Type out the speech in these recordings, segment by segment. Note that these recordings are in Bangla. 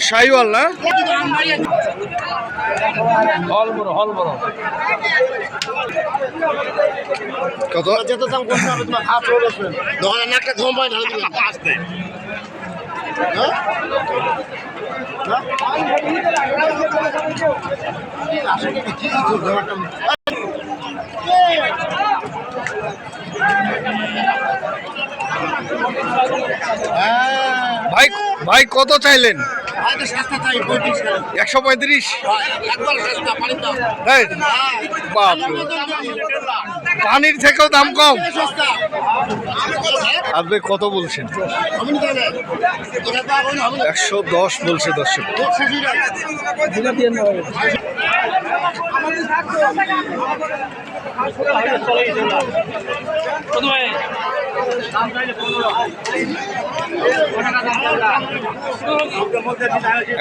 শাহিওয়াল না? কত? ভাই ভাই কত চাইলেন? 135। পানির থেকেও দাম কম। আপনি কত বলছেন? 110 বলছে দর্শক।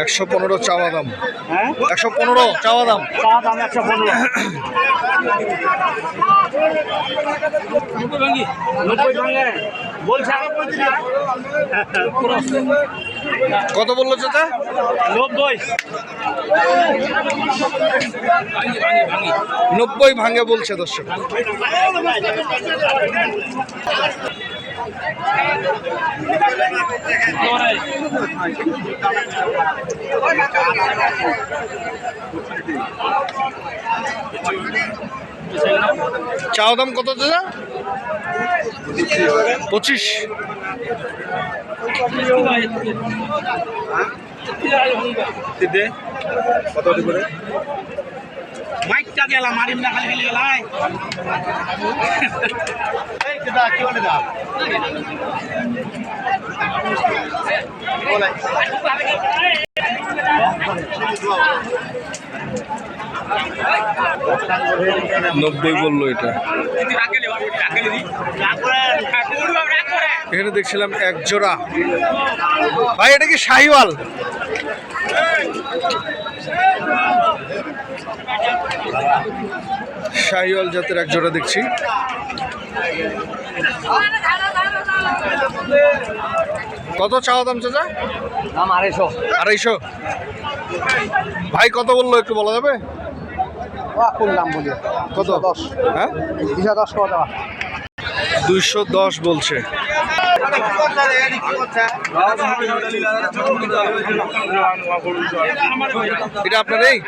$115 চাওয়া দাম। 115 চাওয়া দাম। কত বললো চাচা? 90 ভাঙে বলছে দর্শক। চাওয়া দাম কত দাদা? 25। মাইকটা গেলাম মারিম না খালি খালি গেলাই নব্বই বললো এটা। এখানে দেখছিলাম এক জোড়া। ভাই এটা কি শাহিওয়াল? শাহিওয়াল জাতের এক জোড়া দেখছি। কত চাওয়া দাম চাচা? দাম 250। 250। ভাই কত বললো একটু বলা যাবে? কোন দাম বলি? কত? 10। হ্যাঁ 210 কত? 210 বলছে। এটা আপনার এই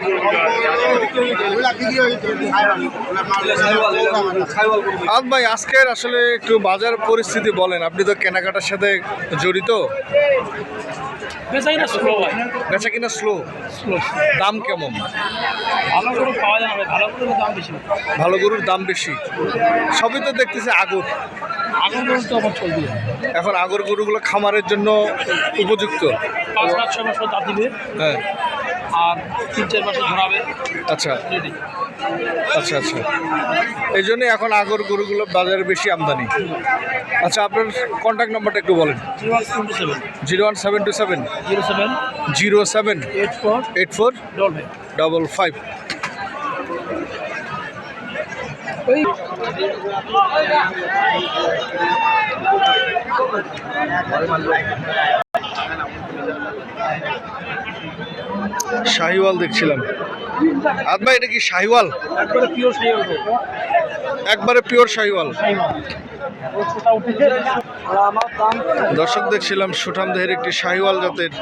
ভাই আজকের আসলে একটু বাজার পরিস্থিতি বলেন, আপনি তো কেনাকাটার সাথে জড়িত। বেচা কিনা স্লো। দাম কেমন? ভালো গরুর দাম বেশি। সবই তো দেখতেছি আগর। এখন আগর গরুগুলো খামারের জন্য উপযুক্ত। 5-6 মাস দাঁত দিবে। হ্যাঁ আর 3-4 মাসে ধরাবে। আচ্ছা আচ্ছা আচ্ছা, এই জন্যই এখন আগর গরুগুলো বাজারে বেশি আমদানি। আচ্ছা আপনার কন্ট্যাক্ট নাম্বারটা একটু বলেন। 01727 07 84 55। শাহিওয়াল দেখছিলাম। ভাই এটা কি শাহিওয়াল? একবারে পিওর শাহিওয়াল। দর্শক দেখছিলাম সুঠাম দেহের একটি শাহিওয়াল জাতের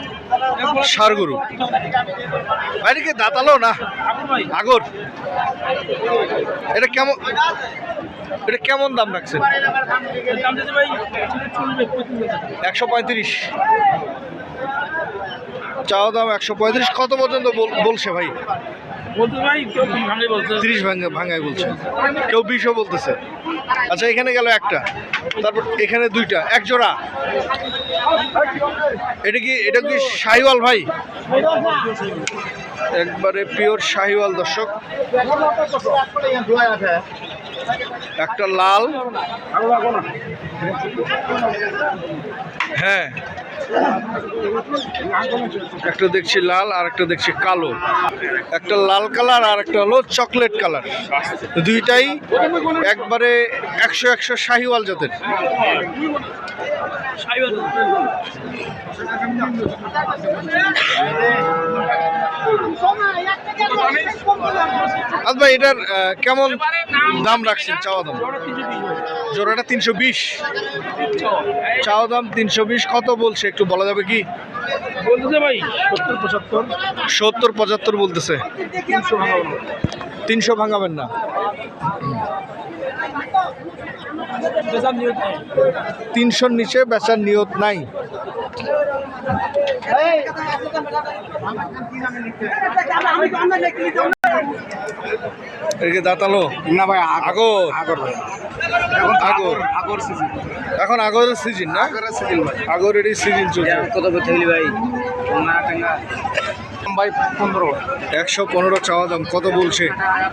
ষাঁড় গরু। ভাই কি দাঁতালো না আগর? এটা কেমন, এটা কেমন দাম রাখছেন? 135 চাওয়া দাম। 135 কত পর্যন্ত বলছে ভাই? 30 ভাঙায় বলছে, কেউ 20ও বলতেছে। আচ্ছা এখানে গেল একটা, তারপর এখানে দুইটা, এক জোড়া। এটা কি শাহিওয়াল ভাই? একবারে পিওর শাহিওয়াল দর্শক। একটা লাল, হ্যাঁ একটা দেখছি লাল আর একটা দেখছি কালো। একটা লাল কালার আর একটা হলো চকলেট কালার। দুইটাই একবারে 100 শাহিওয়াল জাতের। আচ্ছা ভাই, এটার কেমন দাম রাখছেন? চাওয়া দাম জোড়াটা 320, চাওয়া দাম 320। কত বলছে একটু বলা যাবে কি? বলতেছে ভাই 70-75। 70-75 বলতেছে। 300 ভাঙাবেন না? 300-র নিচে বেচার নিয়ত নাই। এদিকে দাঁতালো না ভাই, আগর আগর ভাই, আগর আগর সিজন, এখন আগরের সিজন না? আগরের সিজন ভাই। আগরেরই সিজন চলছে। কত করতে হইলি ভাই? না টাঙ্গা ভাই 15। 115 চাওয়া দাম। কত বলছে?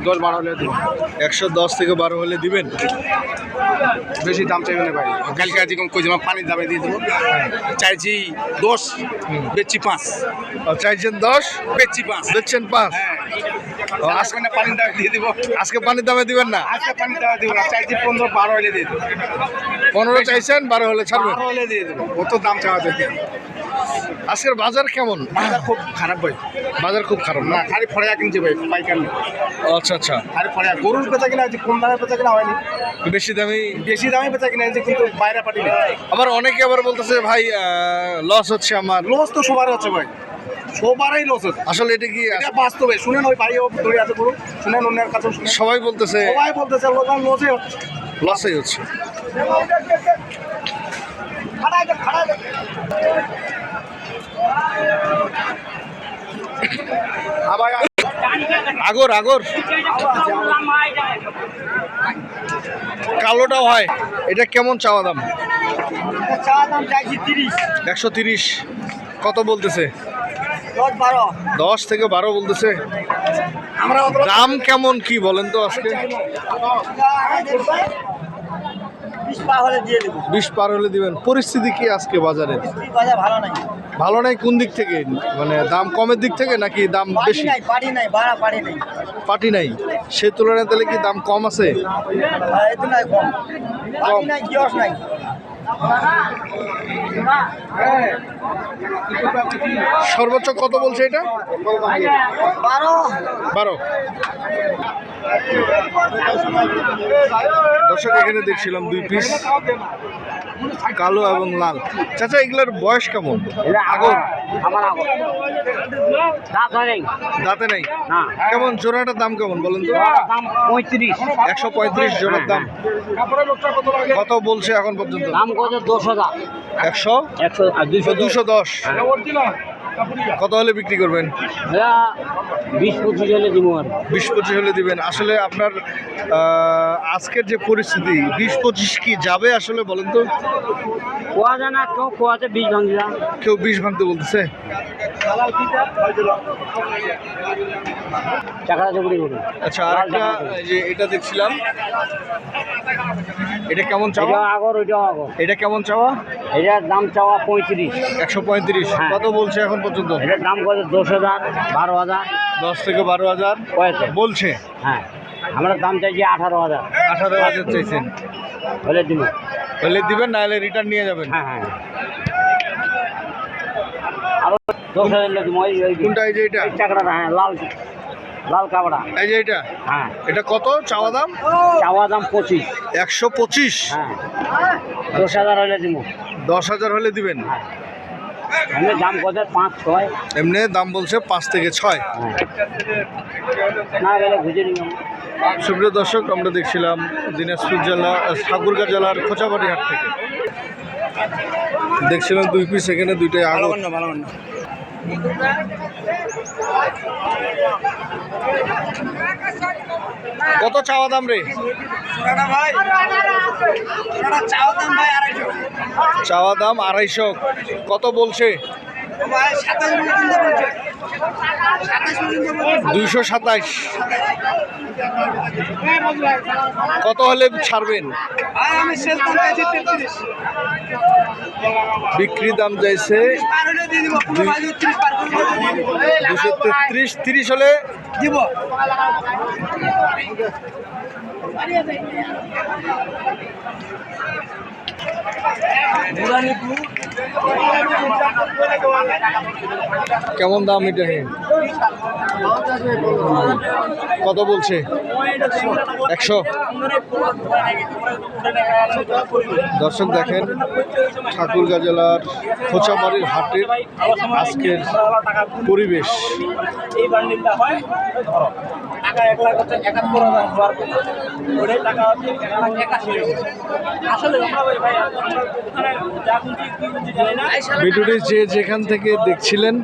10-12 হলে দিব। 110 থেকে 12 হলে দিবেন? বেশি দাম চাইবে না ভাই। কালকে আজ কম কই যাবে, পানির দামে দিয়ে দেবো। চাইছি 10, বেচছি 5। চাইছেন 10, বেচছি 5। বেচছেন 5। আজকে না পানির দামে দিয়ে দিব। আজকে পানির দামে দিবেন না? আজকে পানির দামে দিব না, চাইছি 15-12 হলে দিয়ে দেবো। 15 চাইছেন, 12 হলে ছাড়বেন? 12 হলে দিয়ে দেবো। কত দাম চাওয়া যায়? আজকের বাজার কেমন? বাজার খুব খারাপ ভাই। বাজার খুব খারাপ না? না, খালি ফড়িয়া কিনছে ভাই, পাইকার নেই। আচ্ছা আচ্ছা, খালি ফড়িয়া। গরুর বেচা কিনা হচ্ছে, কম দামে বেচা কিনা হয়নি। বেশি দামি। বেশি দামে বেচা কিনা হয়েছে, কিন্তু বাইরে পাটি নেই। আবার অনেকে আবার বলতেছে ভাই লস হচ্ছে আমার। লস তো সবার হচ্ছে ভাই, সবারই লস হচ্ছে। আসলে এটা কি এটা বাস্তবে শুনেন, ওই ভাই ধরে আছে গরু, শুনেন অন্যের কাছে শুনেন। সবাই বলতেছে সবাই বলতেছে লসে হচ্ছে। লসই হচ্ছে? আবার আগর আগর কালোটাও হয়। এটা কেমন চাওয়া দাম? চা দাম চাইছি 30, 130। কত বলতেছে? 10-12। 10 থেকে 12 বলতেছে। আমরা দাম কেমন কি বলেন তো আজকে? 20 পা হলে দিয়ে দেবো। 20 পার হলে দিবেন। পরিস্থিতি কি আজকে বাজারে? বাজার ভালো নাই। ভালো নাই কোন দিক থেকে? মানে দাম কমের দিক থেকে নাকি দাম বেশি? পাড়ি নাই, বাড়া পাড়ি নাই। পাটি নাই, সে তুলনায় তাহলে কি দাম কম আছে? এতো নাই, কম পাড়ি নাই, কিয়স নাই। সর্বোচ্চ কত বলছে এটা? 12। দর্শক, এখানে দেখছিলাম 2 পিস কালো এবং লাল। চাচা, এগুলোর বয়স কেমন? আগর আমার আগর দাঁত হয় নাই, দাঁতে নাই? না। কেমন জোড়াটার দাম কেমন বলেন তো? দাম 35। 135 জোড়ার দাম। কত বলছে এখন পর্যন্ত? দাম কত? 10,000। 100, 100 আর 210। কত হলে বিক্রি করবেন? 20-25 হলে দিব। আর 20-25 হলে দিবেন। আসলে আপনার আজকের যে পরিস্থিতি, 20-25 কি যাবে আসলে বলেন তো? কোয়া যায় না, কেউ কোয়াতে 20 ভাঙছিলাম। কেউ 20 ভাঙতে বলতেছে। টাকা জবরি করুন। আচ্ছা, আরেকটা যে এটা দেখছিলাম, এটা কেমন চাওয়া? আগর, ওইটাও আগর। এটা কেমন চাওয়া? এটার দাম চাওয়া 35। 135। হ্যাঁ। কত বলছে এখন পর্যন্ত? এটার দাম কত? 10,000, 12,000। 10 থেকে 12,000 কয়েছে। বলছে। হ্যাঁ, আমরা দাম চাইছি 18,000। 18,000 চাইছেন। হলে দিব। হলে দিবেন, না হলে রিটার্ন নিয়ে যাবেন? হ্যাঁ হ্যাঁ, আরো 10,000 হলে দিব। ওই কোনটা? এই যে এটা? এই টাকাটা, হ্যাঁ, লাল লাল কাপড়া। এই যে এটা? হ্যাঁ, এটা কত চাওয়া দাম? চাওয়া দাম 25। 125। হ্যাঁ, 10,000 হলে দিব। 10,000 হলে দিবেন। হ্যাঁ, এমনি দাম কত? 5-6। এমনি দাম বলছে 5 থেকে 6। হ্যাঁ, না গেলে খুঁজে নিলাম। সুপ্রিয় দর্শক, আমরা দেখছিলাম দিনাজপুর জেলা ঠাকুরগাঁ জেলার খোঁচাবাড়ি হাট থেকে দেখছিলাম 2 পিস। এখানে দুইটাই আগর। ভালো। কত চাওয়া দাম রে? চাওয়া দাম 250। কত বলছে? 227। কত হলে ছাড়বেন? বিক্রি দাম যাইছে 233। 30 হলে দিব। কেমন দাম এটা? কত বলছে? 100। দর্শক দেখেন ঠাকুরগাঁ জেলার খোঁচাবাড়ির হাটের আজকের পরিবেশ। এই বান্ডিলটা হয় ধরো টাকা 1,71,000 হওয়ার কথা, ওটাই টাকা হচ্ছে 1,81,000। আসলে আমরা ভাই আমরা ওখানে যা খুঁজি কি খুঁজি জানি না। ভিডিওটি যে যেখান থেকে দেখছিলেন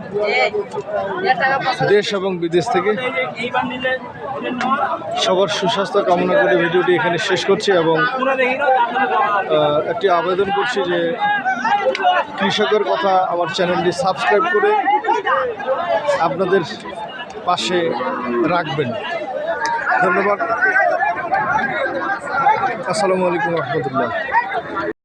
দেশ এবং বিদেশ থেকে এই বান্ডিলে সবার সুস্বাস্থ্য কামনা করে ভিডিওটি এখানে শেষ করছি এবং পুরো দেখি না একটি আবেদন করছি যে কৃষকের কথা আমার চ্যানেলটি সাবস্ক্রাইব করে আপনাদের পাশে রাখবেন। ধন্যবাদ। আসসালামু আলাইকুম রহমতুল্লাহ।